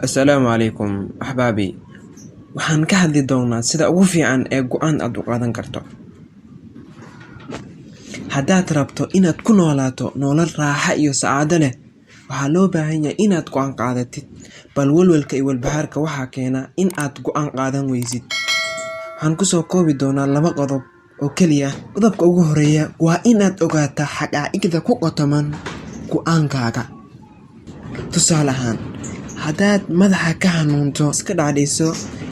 Assalaamu calaykum axbaabi. Waxaan ka hadli doonaa sida ugu fiican ee go'aan aad u qaadan karto. Haddaad rabto inaad ku noolaato nolol raaxa iyo sacaado leh, waxaa loo baahan yahay inaad go'aan qaadatid. Bal walwalka iyo walbahaarka waxaa keena in aad go'aan qaadan weysid. Waxaan ku soo koobi doonaa 2 qodob oo keliya. Qodobka ugu horeeya waa inaad ogaataa xaqaa'iqda ku qotoman go'aankaaga. Tusaale ahaan, haddaad madaxa ka xanuunto iska dhaadhiso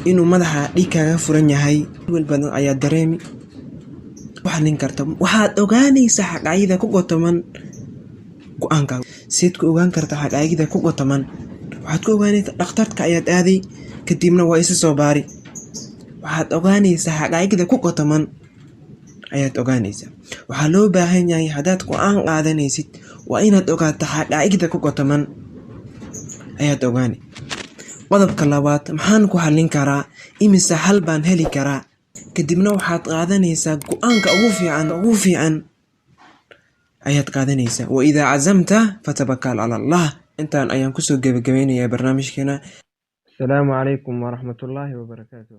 inuu madaxa dhiig kaga furan yahay, walwal badan ayaa dareemi. Waxaan karta waxaad ogaanaysaa xaqaa'iqda ku qotoman go'aankaaga. Siad ku ogaan kartaa xaqaa'iqda ku qotoman? Waxaad ku ogaanaysaa dhakhtarka ayaad aaday, kadibna waa isa soo baari. Waxaad ogaanaysaa xaqaa'iqda ku qotoman ayaad ogaanaysaa. Waxaa loo baahan yahay haddaad go'aan qaadanaysid waa inaad ogaataa xaqaa'iqda ku qotoman ayaad ogaani. Qodobka labaad, maxaan ku xallin karaa? Imise hal baan heli karaa? Kadibna waxaad qaadanaysaa go'aanka ugu fiican ayaad qaadanaysaa. Wa idhaa cazamta fatawakkal cala Allah. Intaan ayaan kusoo gabagabeynayaa barnaamijkeena. Assalaamu calaykum waraxmatullaahi wabarakaatuh.